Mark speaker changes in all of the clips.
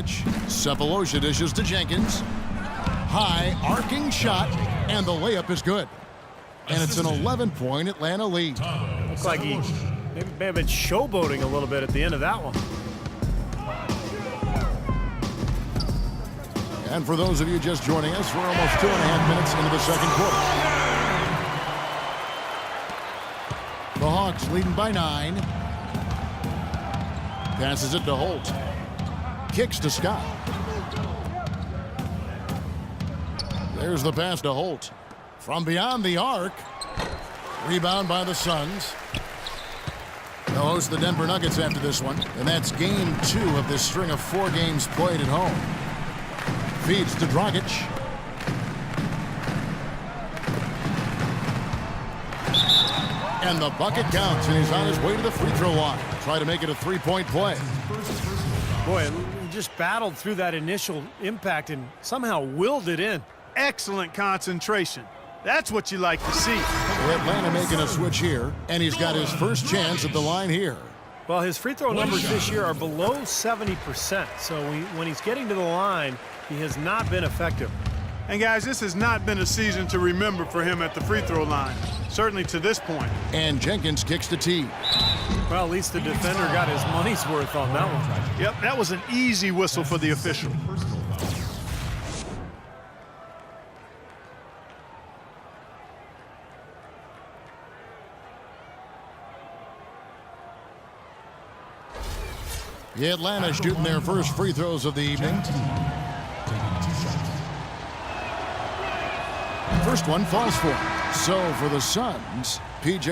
Speaker 1: Sefolosha dishes to Jenkins. High arcing shot, and the layup is good. And it's an 11-point Atlanta lead.
Speaker 2: Looks like he may have been showboating a little bit at the end of that one.
Speaker 1: And for those of you just joining us, we're almost 2.5 minutes into the second quarter. The Hawks leading by 9. Passes it to Holt. Kicks to Scott. There's the pass to Holt. From beyond the arc. Rebound by the Suns. They'll host the Denver Nuggets after this one. And that's game 2 of this string of 4 games played at home. Feeds to Dragic. And the bucket counts, and he's on his way to the free throw line. Try to make it a 3-point play.
Speaker 2: Boy, he just battled through that initial impact and somehow willed it in.
Speaker 3: Excellent concentration. That's what you like to see.
Speaker 1: Atlanta making a switch here, and he's got his first chance at the line here.
Speaker 2: Well, his free throw numbers this year are below 70%, so when he's getting to the line, he has not been effective.
Speaker 3: And guys, this has not been a season to remember for him at the free throw line, certainly to this point.
Speaker 1: And Jenkins kicks to T.
Speaker 2: Well, at least the defender got his money's worth on that one.
Speaker 3: Yep, that was an easy whistle for the official.
Speaker 1: The Atlanta shooting their first free throws of the evening. First one falls for him. So for the Suns, P.J.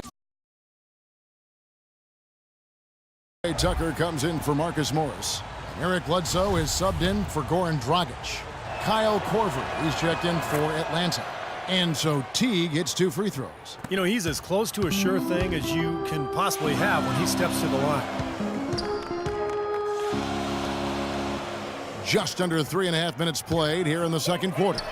Speaker 1: Tucker comes in for Marcus Morris. Eric Bledsoe is subbed in for Goran Dragic. Kyle Korver is checked in for Atlanta. And so Teague hits 2 free throws.
Speaker 2: You know, he's as close to a sure thing as you can possibly have when he steps to the line.
Speaker 1: Just under 3.5 minutes played here in the second quarter.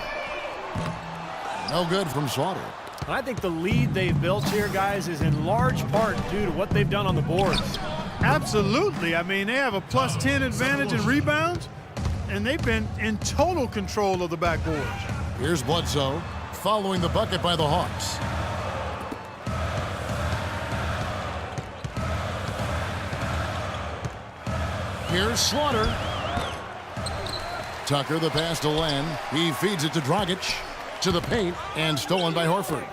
Speaker 1: No good from Slaughter.
Speaker 2: I think the lead they've built here, guys, is in large part due to what they've done on the boards.
Speaker 3: Absolutely. I mean, they have a +10 advantage in rebounds, and they've been in total control of the backboard.
Speaker 1: Here's Bledsoe following the bucket by the Hawks. Here's Slaughter. Tucker, the pass to Len. He feeds it to Dragic. To the paint, and stolen by Horford.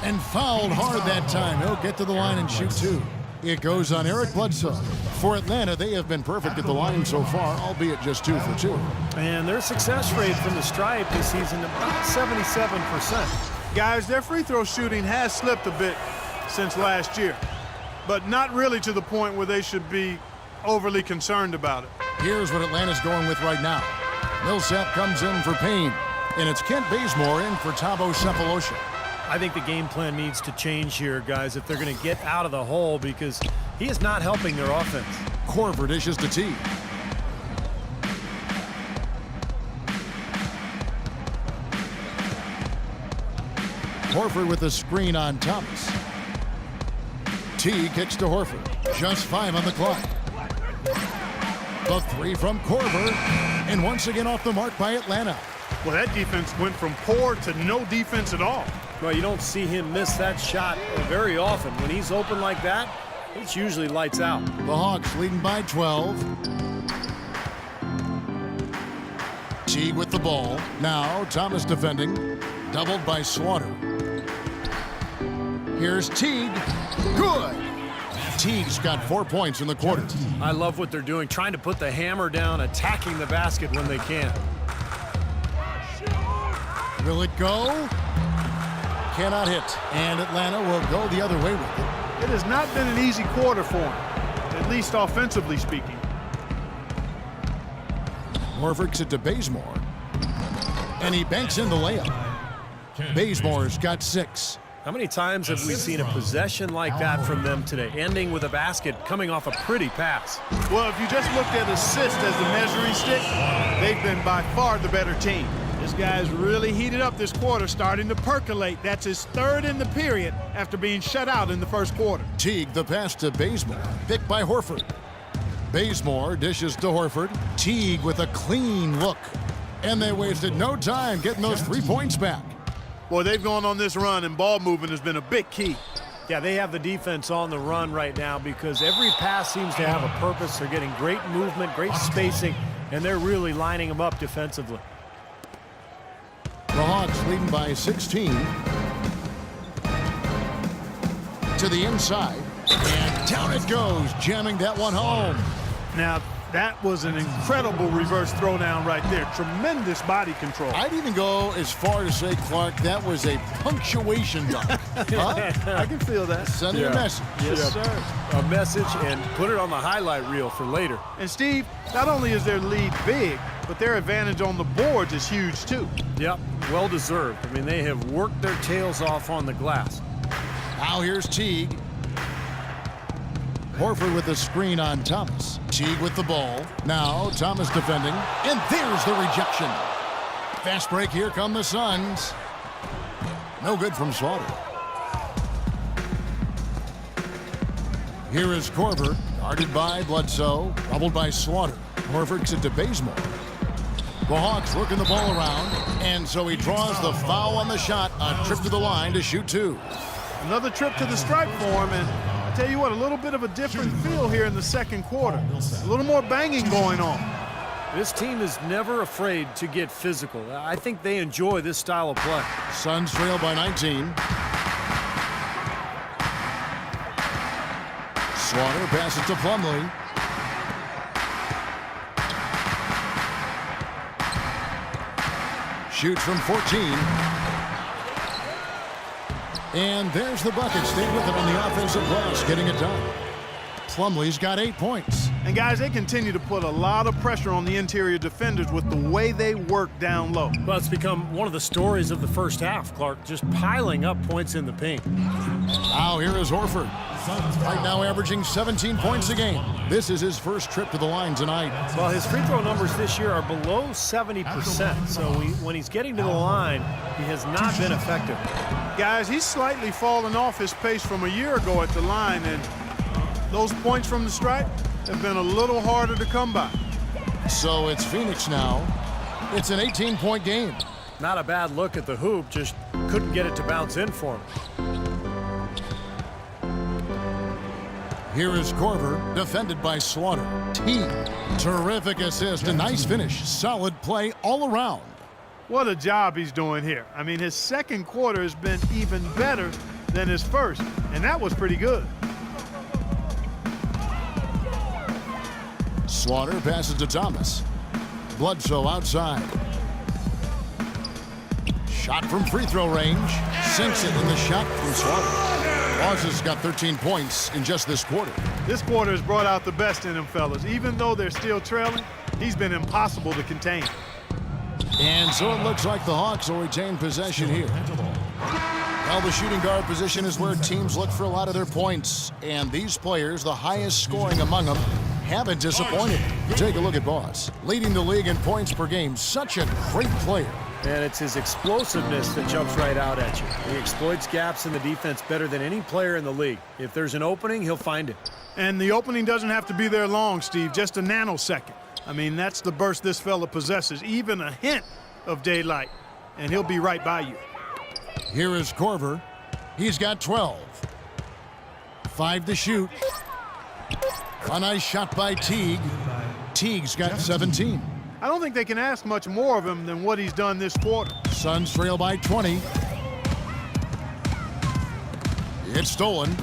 Speaker 1: And fouled hard that time. He'll get to the line and shoot 2. It goes on Eric Bledsoe. For Atlanta, they have been perfect at the line so far, albeit just 2 for 2.
Speaker 2: And their success rate from the stripe this season about 77%.
Speaker 3: Guys, their free throw shooting has slipped a bit since last year, but not really to the point where they should be overly concerned about it.
Speaker 1: Here's what Atlanta's going with right now. Millsap comes in for Payne, and it's Kent Bazemore in for Thabo Sefolosha.
Speaker 2: I think the game plan needs to change here, guys, if they're going to get out of the hole, because he is not helping their offense.
Speaker 1: Korver dishes to T. Horford with the screen on Thomas. T kicks to Horford. Just 5 on the clock. The 3 from Korver, and once again off the mark by Atlanta.
Speaker 3: Well, that defense went from poor to no defense at all.
Speaker 2: Well, you don't see him miss that shot very often. When he's open like that, it's usually lights out.
Speaker 1: The Hawks leading by 12. Teague with the ball. Now Thomas defending. Doubled by Slaughter. Here's Teague. Good. Teague's got 4 points in the quarter.
Speaker 2: I love what they're doing, trying to put the hammer down, attacking the basket when they can.
Speaker 1: Will it go? Cannot hit. And Atlanta will go the other way with it.
Speaker 3: It has not been an easy quarter for him, at least offensively speaking.
Speaker 1: Horford kicks it to Bazemore. And he banks in the layup. Bazemore's got 6.
Speaker 2: How many times have we seen a possession like that from them today, ending with a basket coming off a pretty pass?
Speaker 3: Well, if you just looked at assists as the measuring stick, they've been by far the better team. This This guy's really heated up this quarter, starting to percolate. That's his third in the period after being shut out in the first quarter.
Speaker 1: Teague the pass to Bazemore, picked by Horford. Bazemore dishes to Horford. Teague with a clean look. And they wasted no time getting those 3 points back.
Speaker 3: Boy, they've gone on this run, and ball movement has been a big key.
Speaker 2: Yeah, they have the defense on the run right now because every pass seems to have a purpose. They're getting great movement, great spacing, and they're really lining them up defensively.
Speaker 1: The Hawks leading by 16. To the inside, and down it goes, jamming that one home.
Speaker 3: Now, that was an incredible reverse throwdown right there. Tremendous body control.
Speaker 1: I'd even go as far to say, Clark, that was a punctuation dunk. Huh?
Speaker 3: I can feel that.
Speaker 1: Sending a message.
Speaker 3: Yes, sir.
Speaker 2: A message and put it on the highlight reel for later.
Speaker 3: And Steve, not only is their lead big, but their advantage on the boards is huge too.
Speaker 2: Yep, well deserved. I mean, they have worked their tails off on the glass.
Speaker 1: Now here's Teague. Horford with the screen on Thomas. Teague with the ball. Now Thomas defending. And there's the rejection. Fast break. Here come the Suns. No good from Slaughter. Here is Korver. Guarded by Bledsoe. Troubled by Slaughter. Horford gets it to Bazemore. The Hawks working the ball around. And so he draws the foul on the shot. A trip to the line to shoot 2.
Speaker 3: Another trip to the stripe for him, and I tell you what, a little bit of a different feel here in the second quarter. A little more banging going on.
Speaker 2: This team is never afraid to get physical. I think they enjoy this style of play.
Speaker 1: Suns trail by 19. Slaughter passes to Plumlee. Shoots from 14. And there's the bucket. Stayed with it on the offensive glass, getting it done. Plumlee's got 8 points.
Speaker 3: And guys, they continue to put a lot of pressure on the interior defenders with the way they work down low.
Speaker 2: Well, it's become one of the stories of the first half, Clark, just piling up points in the paint.
Speaker 1: Now here is Horford. Right now averaging 17 points a game. This is his first trip to the line tonight.
Speaker 2: Well, his free throw numbers this year are below 70%, so when he's getting to the line, he has not been effective.
Speaker 3: Guys, he's slightly fallen off his pace from a year ago at the line, and those points from the stripe have been a little harder to come by.
Speaker 1: So it's Phoenix now. It's an 18-point game.
Speaker 2: Not a bad look at the hoop, just couldn't get it to bounce in for him.
Speaker 1: Here is Korver, defended by Slaughter. Teague, terrific assist, a nice finish. Solid play all around.
Speaker 3: What a job he's doing here. I mean, his second quarter has been even better than his first, and that was pretty good.
Speaker 1: Slaughter passes to Thomas. Bledsoe outside. Shot from free throw range. Sinks it in the shot from Slaughter. Laws has got 13 points in just this quarter.
Speaker 3: This quarter has brought out the best in him, fellas. Even though they're still trailing, he's been impossible to contain.
Speaker 1: And so it looks like the Hawks will retain possession here. Well, the shooting guard position is where teams look for a lot of their points. And these players, the highest scoring among them, haven't disappointed. Take a look at Boss. Leading the league in points per game. Such a great player.
Speaker 2: And it's his explosiveness that jumps right out at you. He exploits gaps in the defense better than any player in the league. If there's an opening, he'll find it.
Speaker 3: And the opening doesn't have to be there long, Steve, just a nanosecond. I mean, that's the burst this fella possesses, even a hint of daylight, and he'll be right by you.
Speaker 1: Here is Korver. He's got 12. 5 to shoot. A nice shot by Teague. Teague's got 17.
Speaker 3: I don't think they can ask much more of him than what he's done this quarter.
Speaker 1: Suns trail by 20. It's stolen.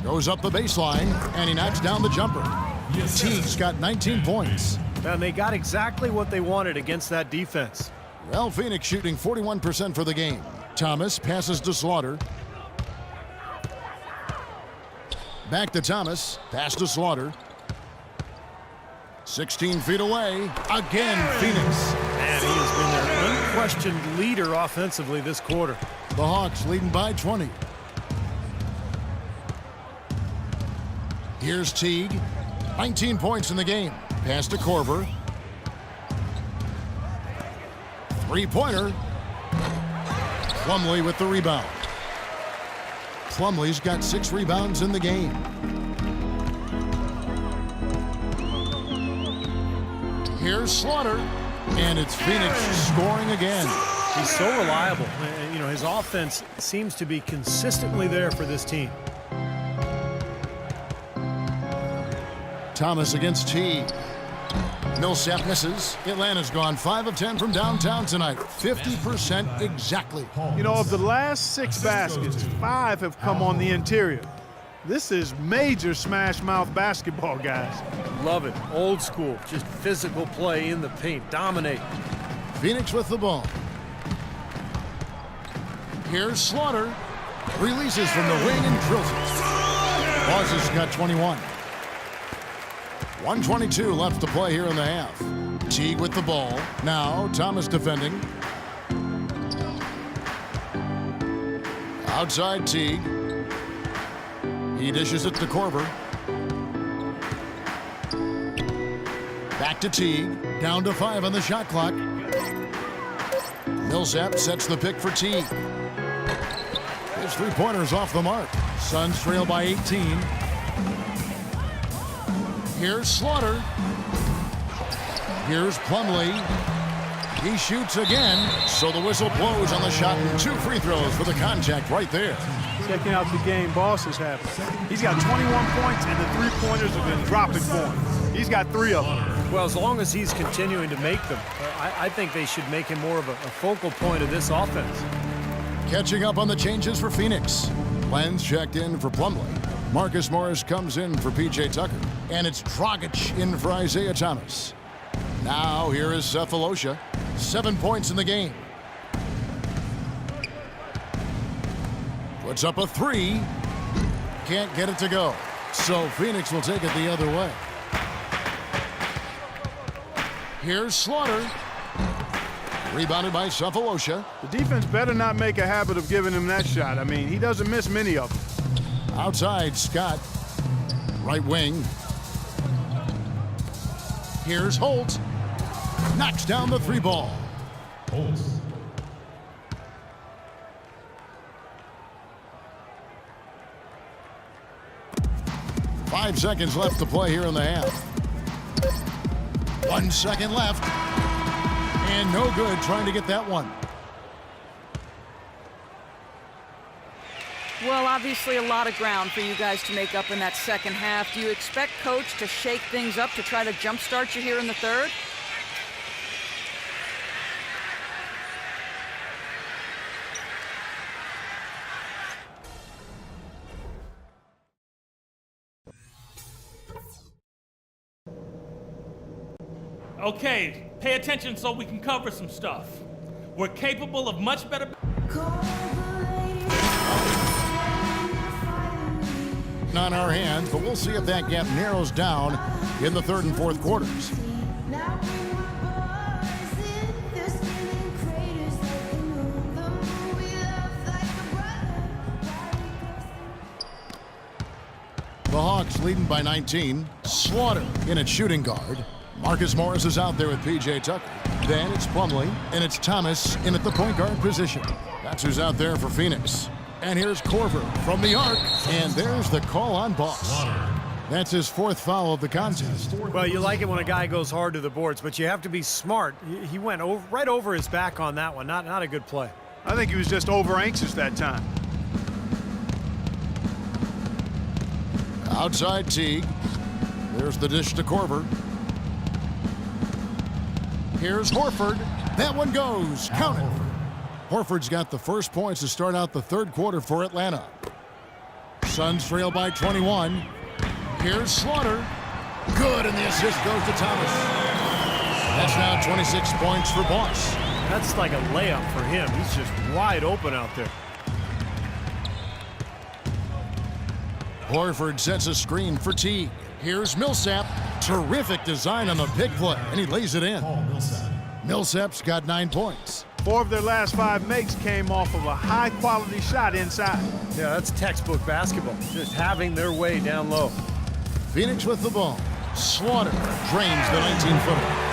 Speaker 1: Goes up the baseline, and he knocks down the jumper. Teague's got 19 points.
Speaker 2: And they got exactly what they wanted against that defense.
Speaker 1: Well, Phoenix shooting 41% for the game. Thomas passes to Slaughter. Back to Thomas. Pass to Slaughter. 16 feet away. Again, Phoenix.
Speaker 2: And he has been their unquestioned leader offensively this quarter.
Speaker 1: The Hawks leading by 20. Here's Teague. 19 points in the game. Pass to Korver. Three-pointer. Plumlee with the rebound. Plumlee's got 6 rebounds in the game. Here's Slaughter, and it's Phoenix scoring again.
Speaker 2: He's so reliable. You know, his offense seems to be consistently there for this team.
Speaker 1: Thomas against T. Millsap misses. Atlanta's gone 5 of 10 from downtown tonight. 50% exactly.
Speaker 3: You know, of the last 6 baskets, 5 have come on the interior. This is major smash mouth basketball, guys.
Speaker 2: Love it. Old school. Just physical play in the paint. Dominate.
Speaker 1: Phoenix with the ball. Here's Slaughter. Releases from the wing and drills it. Bosses got 21. 1:22 left to play here in the half. Teague with the ball. Now Thomas defending. Outside Teague. He dishes it to Korver. Back to Teague. Down to 5 on the shot clock. Millsap sets the pick for Teague. His three-pointer's off the mark. Suns trail by 18. Here's Slaughter. Here's Plumlee. He shoots again, so the whistle blows on the shot and 2 free throws for the contact right there.
Speaker 3: Checking out the game Boss is having. He's got 21 points, and the three-pointers have been dropping for him. He's got 3 of them.
Speaker 2: Well, as long as he's continuing to make them, I think they should make him more of a focal point of this offense.
Speaker 1: Catching up on the changes for Phoenix. Lenz checked in for Plumlee. Marcus Morris comes in for P.J. Tucker. And it's Dragic in for Isaiah Thomas. Now here is Cephalosha. 7 points in the game. Puts up a 3. Can't get it to go. So Phoenix will take it the other way. Here's Slaughter. Rebounded by Cephalosha.
Speaker 3: The defense better not make a habit of giving him that shot. I mean, he doesn't miss many of them.
Speaker 1: Outside, Scott. Right wing. Here's Holt. Knocks down the 3 ball. Holt. Five seconds left to play here in the half. 1 second left. And no good trying to get that one.
Speaker 4: Well, obviously a lot of ground for you guys to make up in that second half. Do you expect Coach to shake things up to try to jumpstart you here in the third?
Speaker 5: Okay, pay attention so we can cover some stuff. We're capable of much better.
Speaker 1: On our hands, but we'll see if that gap narrows down in the third and fourth quarters. The Hawks leading by 19. Slaughter in at shooting guard. Marcus Morris is out there with P.J. Tucker. Then it's Plumlee, and it's Thomas in at the point guard position. That's who's out there for Phoenix. And here's Korver from the arc, and there's the call on Boss. That's his 4th foul of the contest.
Speaker 2: Well, you like it when a guy goes hard to the boards, but you have to be smart. He went right over his back on that one. Not a good play.
Speaker 3: I think he was just over anxious that time.
Speaker 1: Outside Teague. There's the dish to Korver. Here's Horford. That one goes. Count it. Horford's got the first points to start out the third quarter for Atlanta. Suns trail by 21. Here's Slaughter. Good, and the assist goes to Thomas. That's now 26 points for Boss.
Speaker 2: That's like a layup for him. He's just wide open out there.
Speaker 1: Horford sets a screen for Teague. Here's Millsap. Terrific design on the pick play, and he lays it in. Millsap's got 9 points.
Speaker 3: 4 of their last 5 makes came off of a high-quality shot inside.
Speaker 2: Yeah, that's textbook basketball. Just having their way down low.
Speaker 1: Phoenix with the ball. Slaughter drains the 19-footer.